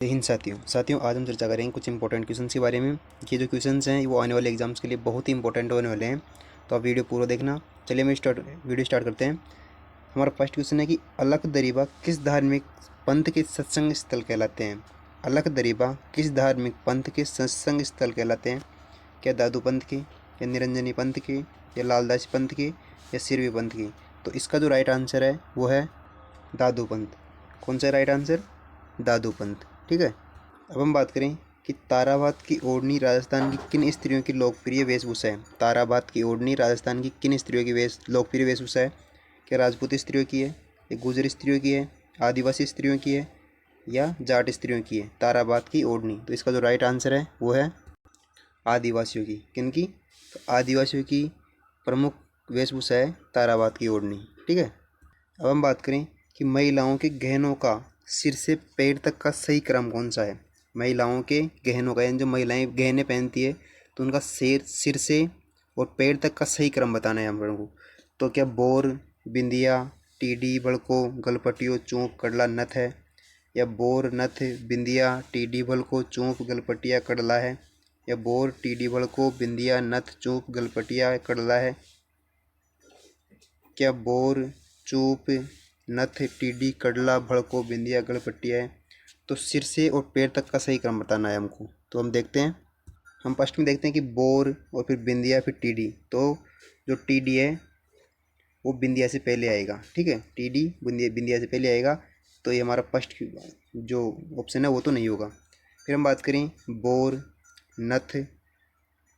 जय हिंद साथियों आज हम चर्चा करेंगे कुछ इंपॉर्टेंट क्वेश्चंस के बारे में। ये जो क्वेश्चंस हैं वो आने वाले एग्जाम्स के लिए बहुत ही इंपॉर्टेंट होने वाले हैं, तो आप वीडियो पूरा देखना। चलिए वीडियो स्टार्ट करते हैं। हमारा फर्स्ट क्वेश्चन है कि अलख दरीबा किस धार्मिक पंथ के सत्संग स्थल कहलाते हैं। अलख दरीबा किस धार्मिक पंथ के सत्संग स्थल कहलाते हैं? क्या दादू पंथ के, या निरंजनी पंथ के, या लालदास पंथ के, या सिरवी पंथ के? तो इसका जो राइट आंसर है वो है दादू पंथ। कौन सा राइट आंसर? दादू पंथ। ठीक है। अब हम बात करें कि ताराबात की ओढ़नी राजस्थान की किन स्त्रियों की लोकप्रिय वेशभूषा है। ताराबात की ओढ़नी राजस्थान की किन स्त्रियों की लोकप्रिय वेशभूषा है? क्या राजपूत स्त्रियों की है, या गुजर स्त्रियों की है, आदिवासी स्त्रियों की है, या जाट स्त्रियों की है ताराबात की ओढ़नी? तो इसका जो राइट आंसर है वो है आदिवासियों की। किन की? तो आदिवासियों की प्रमुख वेशभूषा है ताराबात की ओढ़नी। ठीक है। अब हम बात करें कि महिलाओं के गहनों का सिर से पैर तक का सही क्रम कौन सा है। महिलाओं के गहनों का, यानी जो महिलाएं गहने पहनती है तो उनका सिर से और पैर तक का सही क्रम बताना है हम लोगों को। तो क्या बोर, बिंदिया, टीडी, बड़को, गलपटियो, चूंक, कड़ला, नथ है? या बोर, नथ, बिंदिया, टीडी, बड़को, चूंक, गलपटिया, कड़ला है? या बोर, टीडी, बड़को, बिंदिया, नथ, चूंक, गलपटिया, कड़ला है? क्या बोर, चूप, नथ, टीडी, कड़ला, भड़को, बिंदिया, गलपटिया है? तो सिर से और पैर तक का सही क्रम बताना है हमको। तो हम देखते हैं, हम फर्स्ट में देखते हैं कि बोर और फिर बिंदिया फिर टीडी। तो जो टीडी है वो बिंदिया से पहले आएगा। ठीक है, टीडी बिंदिया से पहले आएगा, तो ये हमारा फर्स्ट जो ऑप्शन है वो तो नहीं होगा। फिर हम बात करें बोर, नथ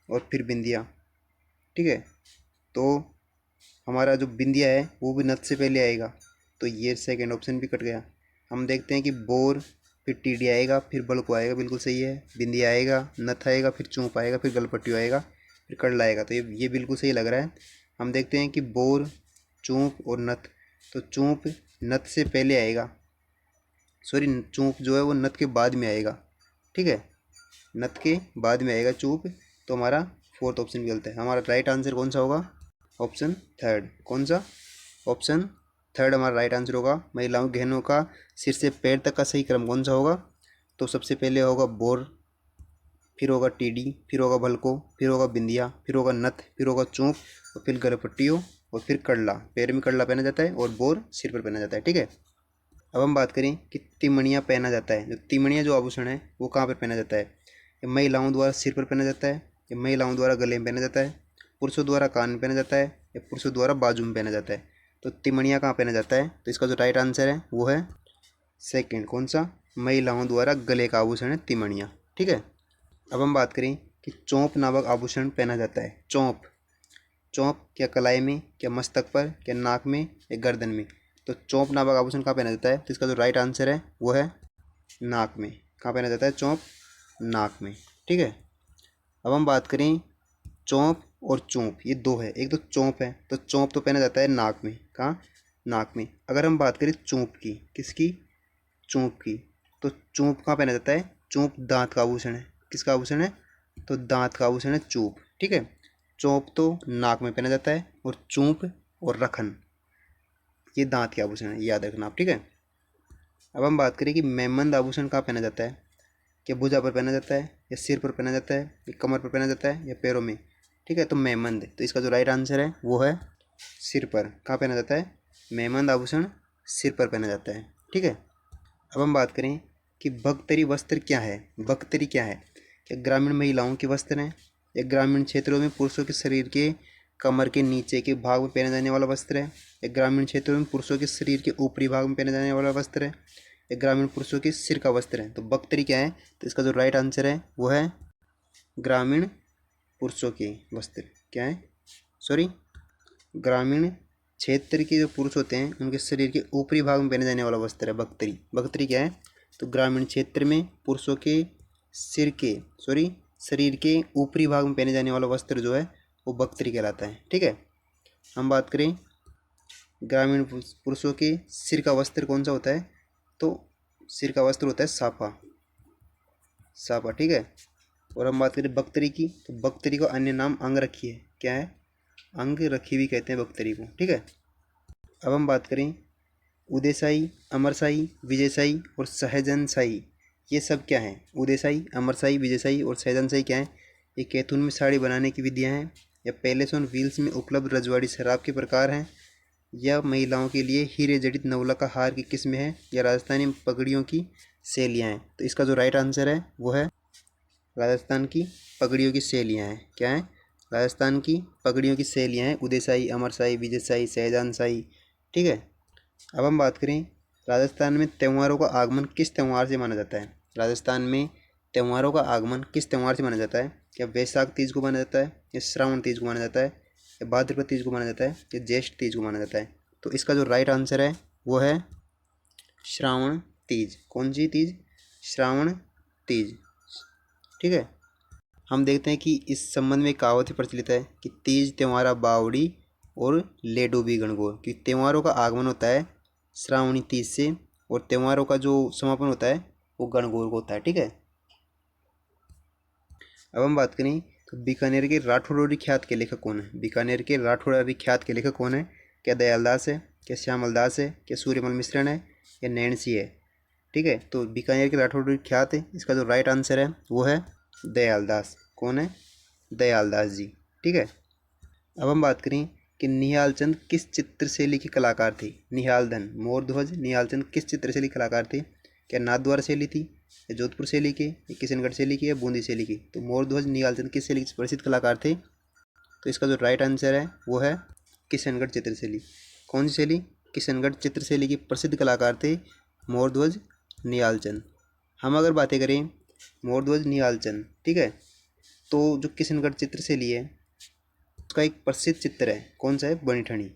और फिर बिंदिया। ठीक है, तो हमारा जो बिंदिया है वो भी नथ से पहले आएगा, तो ये सेकंड ऑप्शन भी कट गया। हम देखते हैं कि बोर, फिर टीडी आएगा, फिर बड़को आएगा, बिल्कुल सही है। बिंदिया आएगा, नथ आएगा, फिर चूंप आएगा, फिर गलपट्टियो आएगा, फिर कड़ला आएगा, तो ये बिल्कुल सही लग रहा है। हम देखते हैं कि बोर, चूंप और नथ। तो चूंप नथ से पहले आएगा, सॉरी चूंप जो है वो नथ के बाद में आएगा। ठीक है, नथ के बाद में आएगा चूप, तो हमारा फोर्थ ऑप्शन गलत है। हमारा राइट आंसर कौन सा होगा? Option third. कौन सा? ऑप्शन थर्ड हमारा राइट आंसर होगा। महिलाओं के गहनों का सिर से पैर तक का सही क्रम कौन सा होगा? तो सबसे पहले होगा बोर, फिर होगा टीडी, फिर होगा भलको, फिर होगा बिंदिया, फिर होगा नथ, फिर होगा चूंक, और फिर गलपट्टियो, और फिर कड़ला। पैर में कड़ला पहना जाता है और बोर सिर पर पहना जाता है। ठीक है। अब हम बात करें कि तिमणिया पहना जाता है। जो तिमणिया जो आभूषण है वो कहाँ पर पहना जाता है? ये महिलाओं द्वारा सिर पर पहना जाता है, या महिलाओं द्वारा गले में पहना जाता है, पुरुषों द्वारा कान में पहना जाता है, या पुरुषों द्वारा बाजू में पहना जाता है? तो तिमणिया कहाँ पहना जाता है? तो इसका जो राइट आंसर है वो है सेकंड। कौन सा? महिलाओं द्वारा गले का आभूषण है तिमणिया। ठीक है। अब हम बात करें कि चौंप नामक आभूषण पहना जाता है। चौंप, चौंप क्या कलाई में, क्या मस्तक पर, क्या नाक में, या गर्दन में? तो चौंप नामक आभूषण कहाँ पहना जाता है? तो इसका जो राइट आंसर है वो है नाक में। कहाँ पहना जाता है चौंप? नाक में। ठीक है। अब हम बात करें चौंप और चोंप, ये दो है। एक तो चौंप है, तो चौंप तो पहना जाता है नाक में। कहाँ? नाक में। अगर हम बात करें चोंप की, किसकी? चोंप की, तो चोंप कहाँ पहना जाता है? चोंप दांत का आभूषण है। किसका आभूषण है? तो दांत का आभूषण है चोंप। ठीक है, चोंप तो नाक में पहना जाता है, और चोंप और रखन ये दांत के आभूषण है, याद रखना आप। ठीक है। अब हम बात करें कि मेमंद आभूषण कहाँ पहना जाता है? क्या भुजा पर पहना जाता है, या सिर पर पहना जाता है, या कमर पर पहना जाता है, या पैरों में? ठीक है, तो मेमंद, तो इसका जो राइट आंसर है वो है सिर पर। कहाँ पहना जाता है? मेमंद आभूषण सिर पर पहना जाता है। ठीक है। अब हम बात करें कि भगतरी वस्त्र क्या है। भगतरी क्या है? क्या ग्रामीण महिलाओं के वस्त्र हैं, या ग्रामीण क्षेत्रों में पुरुषों के शरीर के कमर के नीचे के भाग में पहने जाने वाला वस्त्र है, या ग्रामीण क्षेत्रों में पुरुषों के शरीर के ऊपरी भाग में पहने जाने वाला वस्त्र है, या ग्रामीण पुरुषों के सिर का वस्त्र है? तो भगतरी क्या है? तो इसका जो राइट आंसर है वो है ग्रामीण पुरुषों के वस्त्र। क्या है? सॉरी, ग्रामीण क्षेत्र के जो पुरुष होते हैं उनके शरीर के ऊपरी भाग में पहने जाने वाला वस्त्र है भगतरी। भगतरी क्या है? तो ग्रामीण क्षेत्र में पुरुषों के सिर के, सॉरी, शरीर के ऊपरी भाग में पहने जाने वाला वस्त्र जो है वो भगतरी कहलाता है। ठीक है। हम बात करें ग्रामीण पुरुषों के सिर का वस्त्र कौन सा होता है? तो सिर का वस्त्र होता है साफा। साफा। ठीक है। और हम बात करें बख्तरी की, तो बख्तरी को अन्य नाम अंग रखी है। क्या है? अंग रखी भी कहते हैं बख्तरी को। ठीक है। अब हम बात करें उदयशाही, अमरशाही, विजयशाही और सहजनशाही, ये सब क्या हैं? उदयशाही, अमरशाही, विजयशाही और शहजादशाही क्या है? ये कैथून में साड़ी बनाने की विधियाँ हैं, या पैलेस ऑन व्हील्स में उपलब्ध रजवाड़ी शराब के प्रकार हैं, या महिलाओं के लिए हीरे जड़ित नवला का हार की किस्म है, या राजस्थानी पगड़ियों की शैलियाँ हैं। तो इसका जो राइट आंसर है वो है राजस्थान की पगड़ियों की शैलियाँ हैं। क्या है? राजस्थान की पगड़ियों की शैलियाँ हैं, उदयशाही, अमरशाही, विजयशाही, शहजादशाही। ठीक है। अब हम बात करें राजस्थान में त्योहारों का आगमन किस त्यौहार से माना जाता है? राजस्थान में त्योहारों का आगमन किस त्यौहार से माना जाता है? क्या वैशाख तीज को माना जाता है, या श्रावण तीज को माना जाता है, या भाद्रपद तीज को माना जाता है, या ज्येष्ठ तीज को माना जाता है? तो इसका जो राइट आंसर है वो है श्रावण तीज। कौन सी तीज? श्रावण तीज। ठीक है। हम देखते हैं कि इस संबंध में कहावत ही प्रचलित है कि तीज त्योहारा बावड़ी और लेडो भी गणगौर, कि त्योहारों का आगमन होता है श्रावणी तीज से, और त्योहारों का जो समापन होता है वो गणगौर को होता है। ठीक है। अब हम बात करें तो बीकानेर के राठौड़ी ख्यात के लेखक कौन है? बीकानेर के राठौड़ी ख्यात के लेखक कौन है? क्या दयालदास है, क्या श्यामल दास है, क्या सूर्यमल मिश्रण है, या नैणसी है? ठीक है। तो बीकानेर के राठौड़ी ख्यात है, इसका जो राइट आंसर है वो है दयालदास। कौन है? दयालदास जी। ठीक है। अब हम बात करें कि निहाल चंद किस चित्र शैली के कलाकार थे? निहाल धन, मोर ध्वज, निहाल चंद किस चित्र शैली के कलाकार थे? क्या नाथद्वारा शैली थी, या जोधपुर शैली के, या किशनगढ़ शैली की, या बूंदी शैली की? तो मोर ध्वज, निहाल चंद किस शैली के प्रसिद्ध कलाकार थे? तो इसका जो राइट आंसर है वो है किशनगढ़ चित्र शैली। कौन सी शैली? किशनगढ़ चित्र शैली के प्रसिद्ध कलाकार थे मोर ध्वज, निहाल चंद। हम अगर बातें करें मोर ध्वज, निहाल चंद, ठीक है, तो जो किशनगढ़ चित्र शैली है उसका एक प्रसिद्ध चित्र है। कौन सा है? बनी ठनी।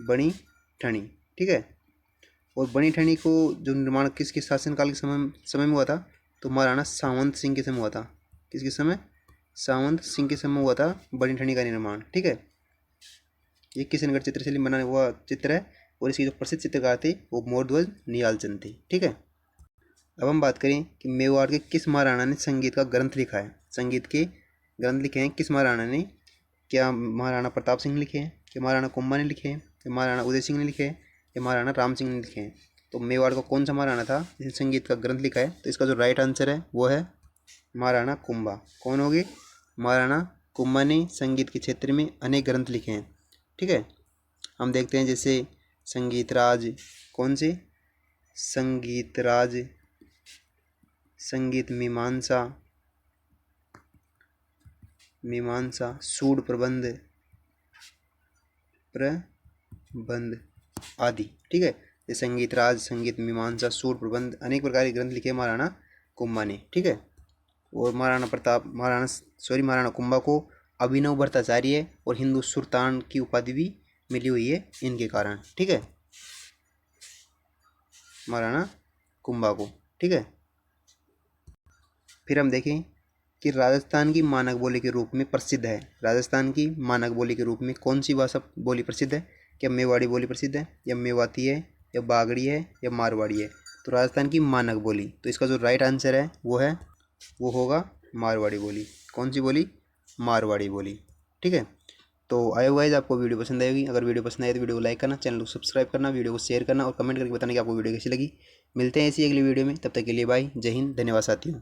बनी ठनी। ठीक है। और बनी ठनी को जो निर्माण किसके शासनकाल के समय में हुआ था? तो महाराणा सावंत सिंह के समय हुआ था। किसके समय? सावंत सिंह के समय हुआ था बनी ठनी का निर्माण। ठीक है। ये किशनगढ़ चित्रशैली बना हुआ चित्र है, और इसके जो प्रसिद्ध चित्रकार थे वो मोरध्वज निहाल चंद थे। ठीक है। अब हम बात करें कि मेवाड़ के किस महाराणा ने संगीत का ग्रंथ लिखा है? संगीत के ग्रंथ लिखे हैं किस महाराणा ने? क्या महाराणा प्रताप सिंह ने लिखे हैं, क्या महाराणा कुंभा ने लिखे हैं, क्या महाराणा उदय सिंह ने लिखे हैं, या महाराणा राम सिंह ने लिखे हैं? तो मेवाड़ का कौन सा महाराणा था जिसने संगीत का ग्रंथ लिखा है? तो इसका जो राइट आंसर है वो है महाराणा कुंभा। कौन होगी? महाराणा कुंभा ने संगीत के क्षेत्र में अनेक ग्रंथ लिखे हैं। ठीक है। हम देखते हैं जैसे संगीत राज, कौन से? संगीत राज, संगीत मीमांसा, मीमांसा, सूड प्रबंध, प्रबंध आदि। ठीक है। ये संगीत राज, संगीत मीमांसा, सूड प्रबंध, अनेक प्रकार के ग्रंथ लिखे महाराणा कुंभा ने। ठीक है। और महाराणा कुंभा को अभिनव भट्टाचार्य और हिंदू सुल्तान की उपाधि भी मिली हुई है इनके कारण। ठीक है। महाराणा कुंभा को। ठीक है। फिर हम देखें कि राजस्थान की मानक बोली के रूप में प्रसिद्ध है। राजस्थान की मानक बोली के रूप में कौन सी भाषा बोली प्रसिद्ध है? क्या मेवाड़ी बोली प्रसिद्ध है, या मेवाती है, या बागड़ी है, या मारवाड़ी है? तो राजस्थान की मानक बोली, तो इसका जो राइट आंसर है वो होगा मारवाड़ी बोली। कौन सी बोली? मारवाड़ी बोली। ठीक है। तो आई गाइस आपको वीडियो पसंद आएगी। अगर वीडियो पसंद आए तो वीडियो को लाइक करना, चैनल को सब्सक्राइब करना, वीडियो को शेयर करना और कमेंट करके बताना कि आपको वीडियो कैसी लगी। मिलते हैं ऐसी अगली वीडियो में, तब तक के लिए बाय, जय हिंद, धन्यवाद साथियों।